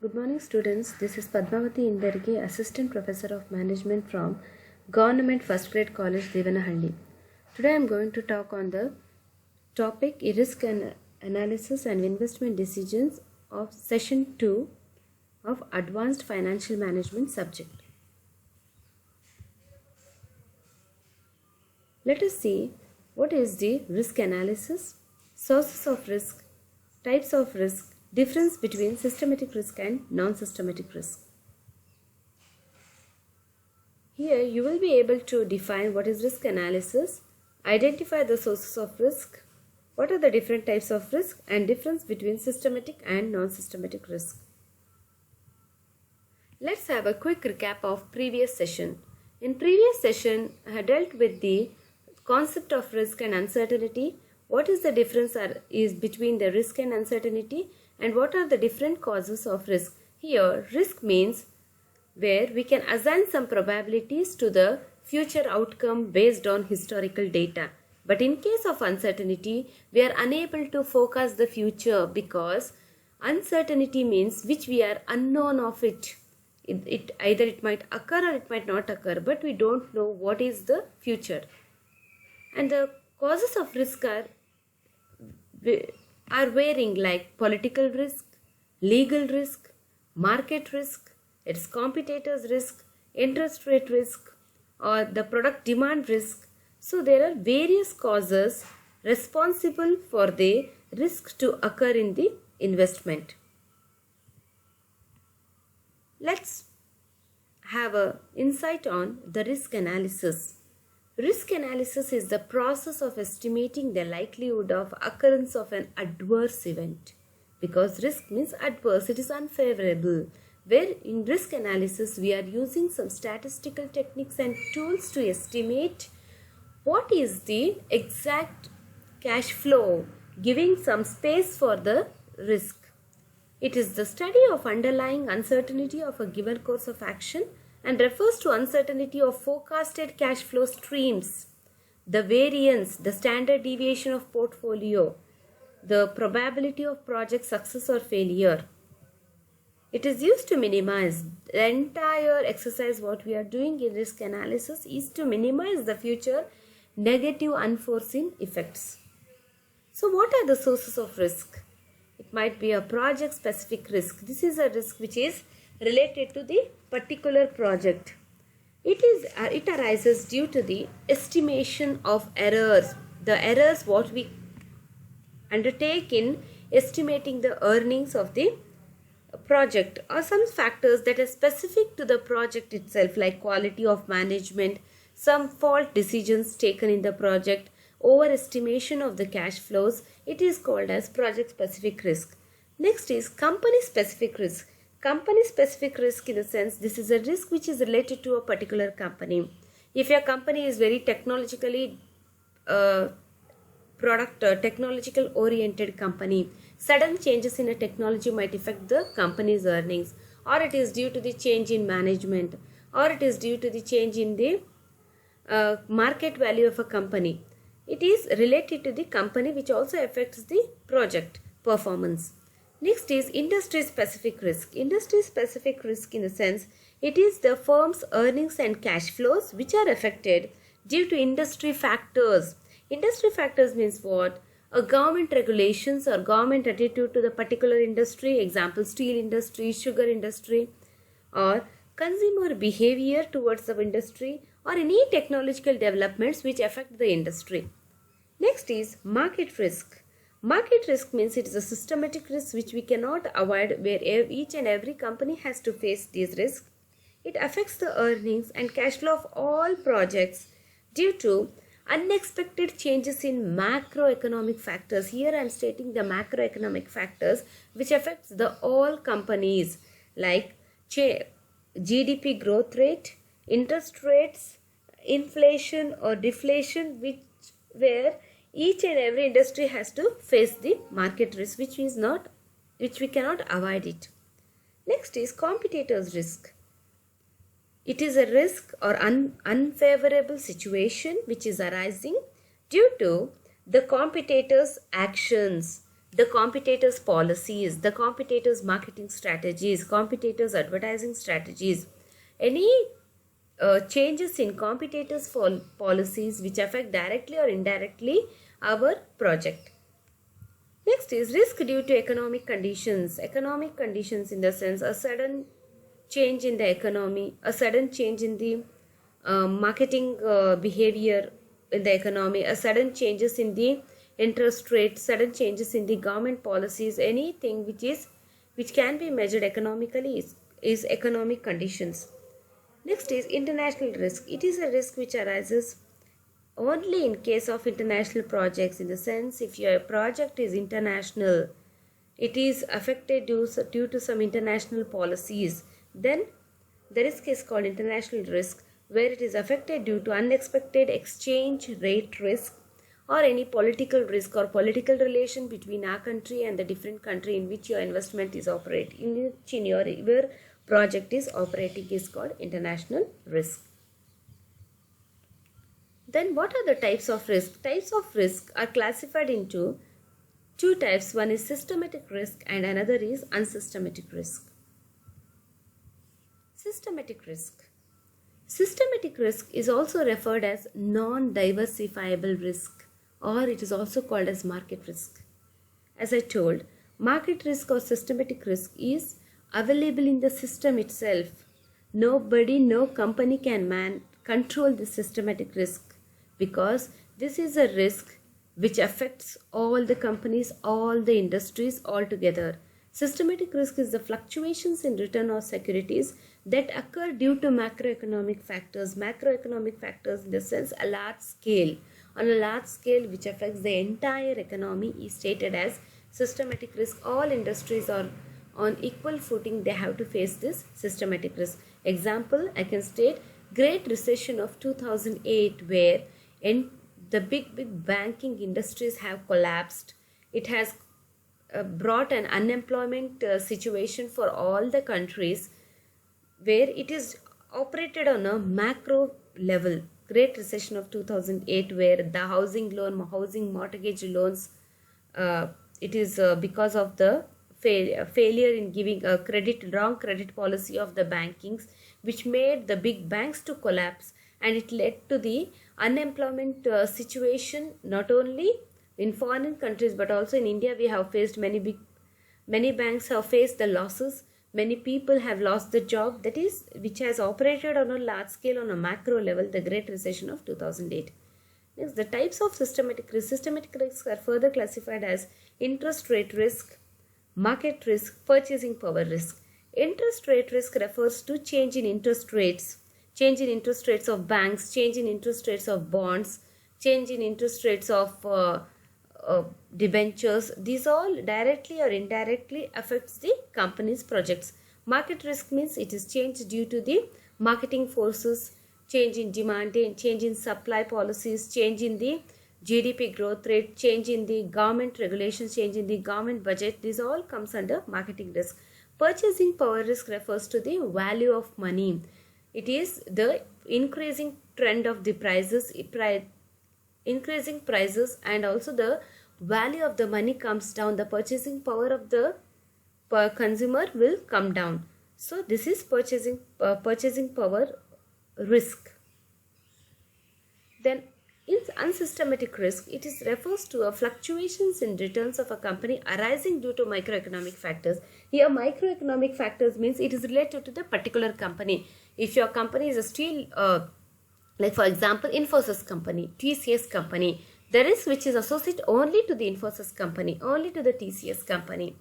Good morning, students. This is Padmavati Indarge, Assistant Professor of Management from Government First Grade College, Devanahalli. Today I am going to talk on the topic Risk Analysis and Investment Decisions of Session 2 of Advanced Financial Management subject. Let us see what is the risk analysis, sources of risk, types of risk, difference between systematic risk and non-systematic risk. Here you will be able to define what is risk analysis, identify the sources of risk, what are the different types of risk and difference between systematic and non-systematic risk. Let's have a quick recap of previous session. In previous session, I had dealt with the concept of risk and uncertainty. What is the difference is between the risk and uncertainty, and what are the different causes of risk? Here, risk means where we can assign some probabilities to the future outcome based on historical data. But in case of uncertainty, we are unable to forecast the future because uncertainty means which we are unknown of it. Either it might occur or it might not occur, but we don't know what is the future. And the causes of risk are varying, like political risk, legal risk, market risk, its competitors risk, interest rate risk, or the product demand risk. So there are various causes responsible for the risk to occur in the investment. Let's have an insight on the risk analysis. Risk analysis is the process of estimating the likelihood of occurrence of an adverse event. Because risk means adverse, it is unfavorable. Where in risk analysis we are using some statistical techniques and tools to estimate what is the exact cash flow, giving some space for the risk. It is the study of underlying uncertainty of a given course of action and refers to uncertainty of forecasted cash flow streams, the variance, the standard deviation of portfolio, the probability of project success or failure. It is used to minimize. The entire exercise what we are doing in risk analysis is to minimize the future negative unforeseen effects. So what are the sources of risk? It might be a project specific risk. This is a risk which is related to the particular project. It arises due to the estimation of errors. The errors what we undertake in estimating the earnings of the project, or some factors that are specific to the project itself, like quality of management, some fault decisions taken in the project, overestimation of the cash flows. It is called as project specific risk. Next is company specific risk. Company specific risk, in the sense this is a risk which is related to a particular company. If your company is very technological oriented company, sudden changes in a technology might affect the company's earnings, or it is due to the change in management, or it is due to the change in the market value of a company. It is related to the company, which also affects the project performance. Next is industry specific risk. Industry specific risk, in the sense it is the firm's earnings and cash flows which are affected due to industry factors. Industry factors means what? A government regulations or government attitude to the particular industry, example steel industry, sugar industry, or consumer behavior towards the industry, or any technological developments which affect the industry. Next is market risk. Market risk means it is a systematic risk which we cannot avoid, where each and every company has to face these risks. It affects the earnings and cash flow of all projects due to unexpected changes in macroeconomic factors. Here I am stating the macroeconomic factors which affects the all companies, like GDP growth rate, interest rates, inflation or deflation, where each and every industry has to face the market risk, which we cannot avoid it. Next is competitors risk. It is a risk or unfavorable situation which is arising due to the competitors' actions. the competitors' policies, the competitors' marketing strategies, competitors' advertising strategies, any changes in competitors' policies which affect directly or indirectly our project. Next is risk due to economic conditions. Economic conditions in the sense a sudden change in the economy, a sudden change in the marketing behavior in the economy, a sudden changes in the interest rate, sudden changes in the government policies, anything which can be measured economically is economic conditions. Next is international risk. It is a risk which arises only in case of international projects, in the sense if your project is international, it is affected due to some international policies, then the risk is called international risk, where it is affected due to unexpected exchange rate risk or any political risk or political relation between our country and the different country in which your investment is operating, in which in your project is operating, is called international risk. Then what are the types of risk? Types of risk are classified into two types. One is systematic risk and another is unsystematic risk. Systematic risk. Systematic risk is also referred as non-diversifiable risk, or it is also called as market risk. As I told, market risk or systematic risk is available in the system itself. Nobody, no company can control the systematic risk, because this is a risk which affects all the companies, all the industries altogether. Systematic risk is the fluctuations in return of securities that occur due to macroeconomic factors. Macroeconomic factors in the sense a large scale. On a large scale which affects the entire economy is stated as systematic risk. All industries are on equal footing, they have to face this systematic risk. Example, I can state Great Recession of 2008, where the big banking industries have collapsed. It has brought an unemployment situation for all the countries, where it is operated on a macro level. Great Recession of 2008, where the housing mortgage loans, it is because of the failure in giving a wrong credit policy of the bankings, which made the big banks to collapse, and it led to the unemployment situation not only in foreign countries but also in India. We have faced many banks have faced the losses. Many people have lost the job, that is, which has operated on a large scale, on a macro level, the Great Recession of 2008. Next, the types of systematic risk. Systematic risks are further classified as interest rate risk, market risk, purchasing power risk. Interest rate risk refers to change in interest rates of banks, change in interest rates of bonds, change in interest rates of debentures. These all directly or indirectly affects the company's projects. Market risk means it is change due to the marketing forces, change in demand, change in supply policies, change in the GDP growth rate, change in the government regulations, change in the government budget. This all comes under marketing risk. Purchasing power risk refers to the value of money. It is the increasing trend of the prices, increasing prices, and also the value of the money comes down. The purchasing power of the consumer will come down. So this is purchasing power risk. Then in unsystematic risk, it refers to a fluctuations in returns of a company arising due to microeconomic factors. Here microeconomic factors means it is related to the particular company. If your company is a steel, like for example Infosys company, TCS company, the risk which is associated only to the Infosys company, only to the TCS company,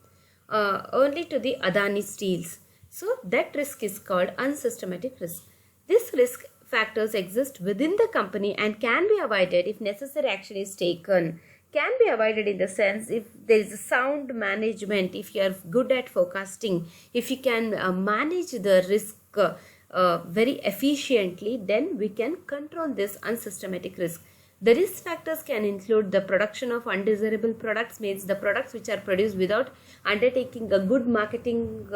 only to the Adani Steels. So that risk is called unsystematic risk. This risk factors exist within the company and can be avoided if necessary action is taken. Can be avoided in the sense if there is a sound management, if you are good at forecasting, if you can manage the risk very efficiently, then we can control this unsystematic risk. The risk factors can include the production of undesirable products, means the products which are produced without undertaking a good marketing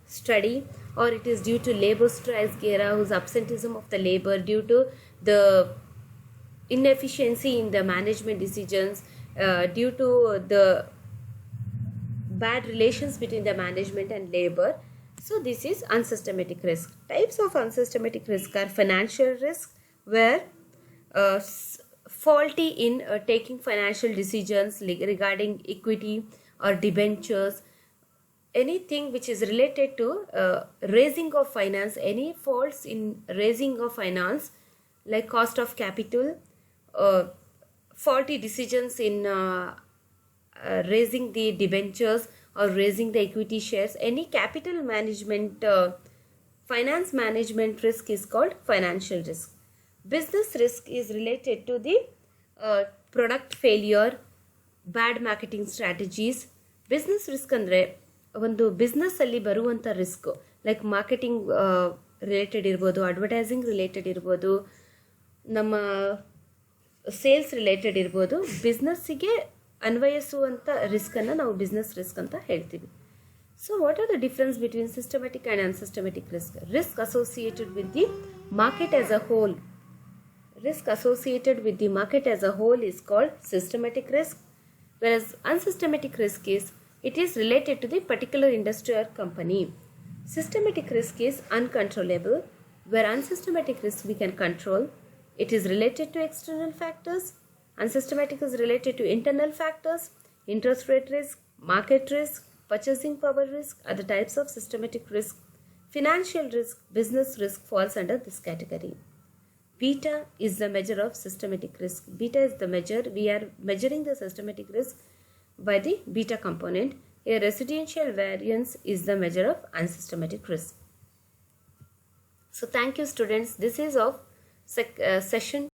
study, or it is due to labor strikes, whose absenteeism of the labor, due to the inefficiency in the management decisions, due to the bad relations between the management and labor. So this is unsystematic risk. Types of unsystematic risk are financial risk, where faulty in taking financial decisions regarding equity or debentures, anything which is related to raising of finance, any faults in raising of finance like cost of capital, faulty decisions in raising the debentures or raising the equity shares, any capital management, finance management risk is called financial risk. Business risk is related to the product failure, bad marketing strategies. Business risk ಅಂದರೆ ಒಂದು ಬಿಸ್ನೆಸ್ಸಲ್ಲಿ ಬರುವಂಥ risk, like marketing related ಇರ್ಬೋದು, advertising related ಇರ್ಬೋದು, ನಮ್ಮ sales related ಇರ್ಬೋದು. ಬಿಸ್ನೆಸ್ಸಿಗೆ ಅನ್ವಯಿಸುವಂಥ ರಿಸ್ಕನ್ನು ನಾವು business risk ಅಂತ ಹೇಳ್ತೀವಿ. So what are the difference between systematic and unsystematic risk? Risk associated with the market as a whole. Risk associated with the market as a whole is called systematic risk, whereas unsystematic risk it is related to the particular industry or company. Systematic risk is uncontrollable, where unsystematic risk we can control. It is related to external factors. Unsystematic is related to internal factors. Interest rate risk, market risk, purchasing power risk are the types of systematic risk. Financial risk, business risk falls under this category. Beta is the measure of systematic risk. Beta is the measure. We are measuring the systematic risk by the beta component. A residential variance is the measure of unsystematic risk. So thank you students. This is of session